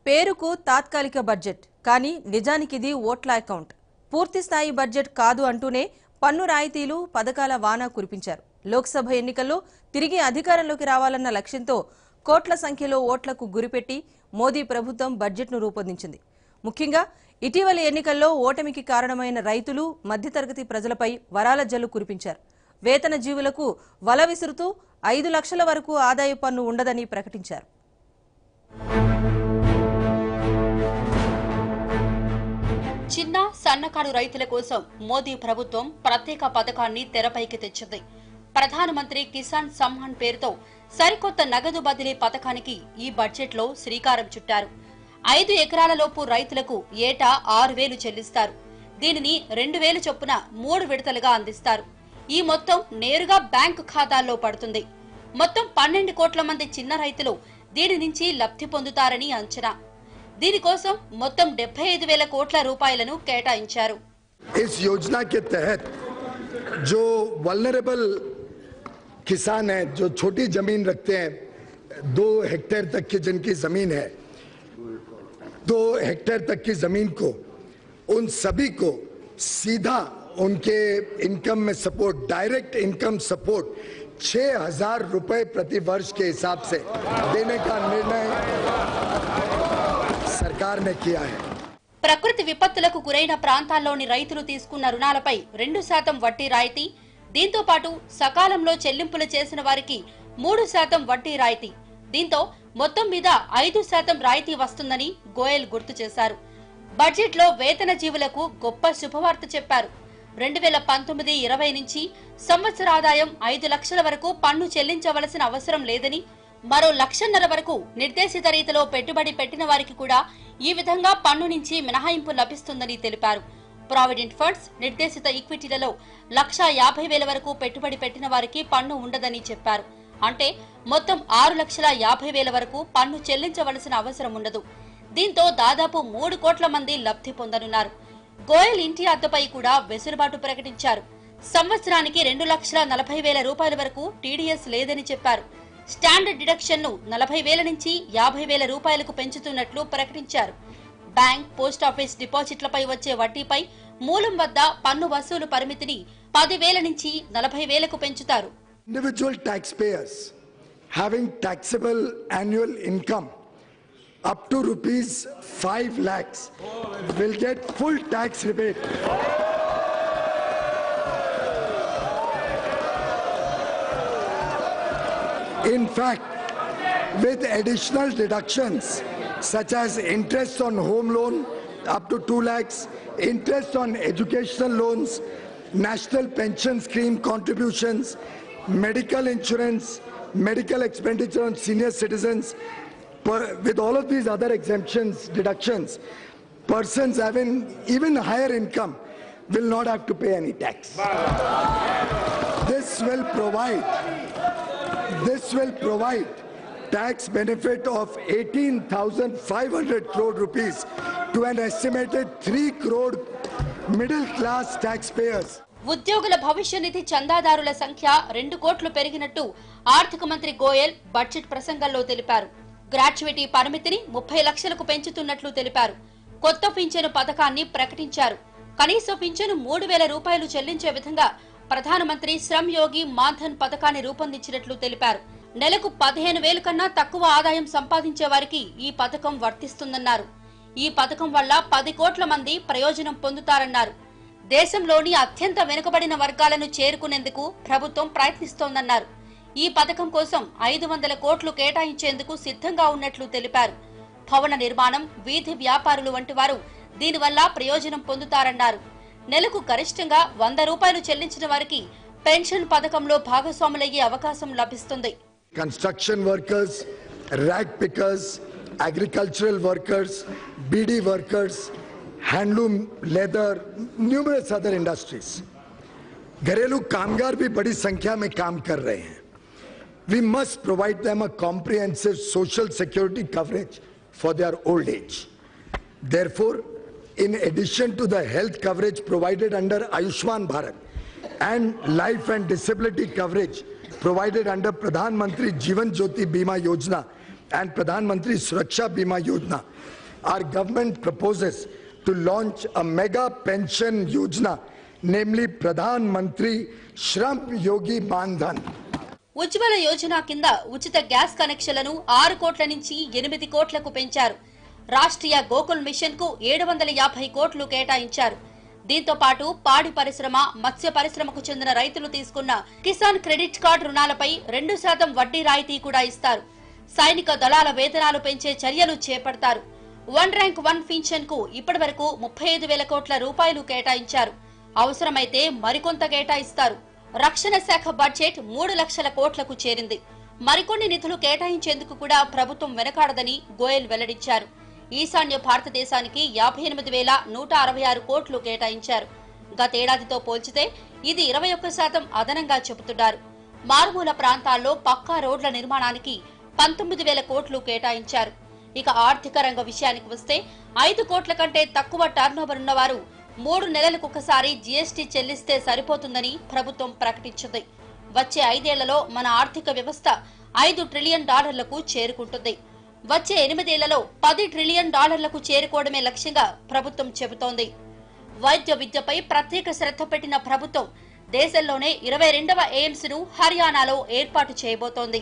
పేరుకు తాత్కాలిక బడ్జెట్ కానీ నిజానికి ఇది ఓట్ల అకౌంట్. పూర్తి స్థాయి బడ్జెట్ కాదు అంటూనే పన్ను రాయితీలు పథకాల వానా కురిపించారు. లోక్సభ ఎన్నికల్లో తిరిగి అధికారంలోకి రావాలన్న లక్ష్యంతో కోట్ల సంఖ్యలో ఓట్లకు గురిపెట్టి మోదీ ప్రభుత్వం బడ్జెట్ను రూపొందించింది. ముఖ్యంగా ఇటీవలి ఎన్నికల్లో ఓటమికి కారణమైన రైతులు, మధ్యతరగతి ప్రజలపై వరాల జల్లు కురిపించారు. వేతన జీవులకు వల విసురుతూ 5 లక్షల వరకు ఆదాయ పన్ను ఉండదని ప్రకటించారు. చిన్న సన్నకారు రైతుల కోసం మోదీ ప్రభుత్వం ప్రత్యేక పథకాన్ని తెరపైకి తెచ్చింది. ప్రధానమంత్రి కిసాన్ సమ్మాన్ పేరుతో సరికొత్త నగదు బదిలీ పథకానికి ఈ బడ్జెట్లో శ్రీకారం చుట్టారు. 5 ఎకరాల లోపు రైతులకు ఏటా 6,000 చెల్లిస్తారు. దీనిని 2,000 చొప్పున 3 విడతలుగా అందిస్తారు. ఈ మొత్తం నేరుగా బ్యాంకు ఖాతాల్లో పడుతుంది. మొత్తం 12 కోట్ల మంది చిన్న రైతులు దీని నుంచి లబ్ధి పొందుతారని అంచనా. దీనికోసం మొత్తం 75,000 కోట్ల రూపాయలను కేటాయించారు. इस योजना के तहत जो वल्नरेबल किसान हैं, जो छोटी जमीन रखते हैं, 2 हेक्टेयर तक की जिनकी जमीन है, 2 हेक्टेयर तक की जमीन को, उन सभी को सीधा उनके इनकम में सपोर्ट, डायरेक्ट इनकम सपोर्ट 6,000 रुपए प्रति वर्ष के हिसाब से देने का निर्णय सरकार ने किया है. ప్రకృతి విపత్తులకు గురైన ప్రాంతాల్లోని రైతులు తీసుకున్న రుణాలపై 2% వడ్డీ రాయితీ, దీంతో పాటు సకాలంలో చెల్లింపులు చేసిన వారికి 3% వడ్డీ రాయితీ. దీంతో మొత్తం మీద 5% రాయితీ వస్తుందని గోయల్ గుర్తు చేశారు. బడ్జెట్లో వేతన జీవులకు గొప్ప శుభవార్త చెప్పారు. 2019-20 నుంచి సంవత్సర ఆదాయం 5 లక్షల వరకు పన్ను చెల్లించవలసిన అవసరం లేదని, మరో 1.5 లక్షల వరకు నిర్దేశిత రీతిలో పెట్టుబడి పెట్టిన వారికి కూడా ఈ విధంగా పన్ను నుంచి మినహాయింపు లభిస్తుందని తెలిపారు. ప్రావిడెంట్ ఫండ్స్, నిర్దేశిత ఈక్విటీలలో 1,50,000 వరకు పెట్టుబడి పెట్టిన వారికి పన్ను ఉండదని చెప్పారు. అంటే మొత్తం 6,50,000 వరకు పన్ను చెల్లించవలసిన అవసరం ఉండదు. దీంతో దాదాపు 3 కోట్ల మంది లబ్ధి పొందనున్నారు. గోయల్ ఇంటి అద్దెపై కూడా వెసులుబాటు ప్రకటించారు. సంవత్సరానికి 2,40,000 రూపాయల వరకు టీడీఎస్ లేదని చెప్పారు. స్టాండర్డ్ డిడక్షన్ ను 40,000 నుంచి 50,000 రూపాయలకు పెంచుతున్నట్లు ప్రకటించారు. బ్యాంక్, పోస్టాఫీస్ డిపాజిట్లపై వచ్చే వడ్డీపై మూలం వద్ద పన్ను వసూలు పరిమితిని 10,000 నుంచి 40,000కు పెంచుతారు. Individual taxpayers having taxable annual income up to rupees 5 lakhs will get full tax rebate. In fact, with additional deductions such as interest on home loan up to 2 lakhs, interest on educational loans, national pension scheme contributions, medical insurance, medical expenditure on senior citizens, with all of these other exemptions, deductions, persons having even higher income will not have to pay any tax. This will provide tax benefit of 18,500 crore rupees to an estimated 3 crore middle class taxpayers. ఉద్యోగుల భవిష్య నిధి చందాదారుల సంఖ్య 2 కోట్లు పెరిగినట్టు ఆర్థిక మంత్రి Goyal budget ప్రసంగంలో తెలిపారు. Gratuity పరిమితిని 30 లక్షలకు పెంచుతున్నట్లు తెలిపారు. కొత్త పింఛను పథకాన్ని ప్రకటించారు. కనీస పింఛను 3,000 రూపాయలు చెల్లించే విధంగా ప్రధానమంత్రి శ్రమ్ యోగి మాన్ధన్ పథకాన్ని రూపొందించినట్లు తెలిపారు. నెలకు 15,000 కన్నా తక్కువ ఆదాయం సంపాదించే వారికి ఈ పథకం వర్తిస్తుందన్నారు. ఈ పథకం వల్ల 10 కోట్ల మంది ప్రయోజనం పొందుతారన్నారు. దేశంలోని అత్యంత వెనుకబడిన వర్గాలను చేరుకునేందుకు ప్రభుత్వం ప్రయత్నిస్తోందన్నారు. ఈ పథకం కోసం 500 కోట్లు కేటాయించేందుకు సిద్ధంగా ఉన్నట్లు తెలిపారు. భవన నిర్మాణం, వీధి వ్యాపారులు వంటి వారు దీనివల్ల ప్రయోజనం పొందుతారన్నారు. నెలకు గరిష్టంగా 100 రూపాయలు చెల్లించిన వారికి పెన్షన్ పథకంలో భాగస్వాములయ్యే అవకాశం లభిస్తుంది. Construction workers, rag pickers, agricultural workers, BD workers, handloom, leather, numerous other industries. घरेलू कामगार भी बड़ी संख्या में काम कर रहे हैं. We must provide them a comprehensive social security coverage for their old age. Therefore, in addition to the health coverage provided under Ayushman Bharat and life and disability coverage provided under Pradhan Mantri Jeevan Jyoti Bima Yojana and Pradhan Mantri Suraksha Bima Yojana, our government proposes to launch a mega pension yojana, namely Pradhan Mantri Shram Yogi Bandhan. Ujjwala Yojana కింద ఉచిత gas కనెక్షన్లను 6 కోట్ల నుంచి 8 కోట్లకు పెంచారు. Rashtriya Gokul machine కు 750 కోట్లు కేటాయించారు. దీంతో పాటు పాడి పరిశ్రమ, మత్స్య పరిశ్రమకు చెందిన రైతులు తీసుకున్న కిసాన్ క్రెడిట్ కార్డు రుణాలపై 2% వడ్డీ రాయితీ కూడా ఇస్తారు. సైనిక దళాల వేతనాలు పెంచే చర్యలు చేపడతారు. 1 ర్యాంక్ 1 పింఛన్ కు ఇప్పటివరకు 35,000 కోట్ల రూపాయలు కేటాయించారు. అవసరమైతే మరికొంత కేటాయిస్తారు. రక్షణ శాఖ బడ్జెట్ 3 లక్షల కోట్లకు చేరింది. మరికొన్ని నిధులు కేటాయించేందుకు కూడా ప్రభుత్వం వెనకాడదని గోయల్ వెల్లడించారు. ఈశాన్య భారతదేశానికి 58,166 కోట్లు కేటాయించారు. గతేడాదితో పోల్చితే ఇది 21% అదనంగా చెబుతున్నారు. మారుమూల ప్రాంతాల్లో పక్కా రోడ్ల నిర్మాణానికి 19,000 కోట్లు కేటాయించారు. ఇక ఆర్థిక రంగ విషయానికి వస్తే 5 కోట్ల కంటే తక్కువ టర్నోవర్ ఉన్నవారు 3 నెలలకొకసారి జీఎస్టీ చెల్లిస్తే సరిపోతుందని ప్రభుత్వం ప్రకటించింది. వచ్చే 5 ఏళ్లలో మన ఆర్థిక వ్యవస్థ $5 ట్రిలియన్ చేరుకుంటుంది. వచ్చే 8 ఏళ్లలో $10 ట్రిలియన్ చేరుకోవడమే లక్ష్యంగా ప్రభుత్వం చెబుతోంది. వైద్య విద్యపై ప్రత్యేక శ్రద్ధ పెట్టిన ప్రభుత్వం దేశంలోనే 22వ ఎయిమ్స్ ను హర్యానాలో ఏర్పాటు చేయబోతోంది.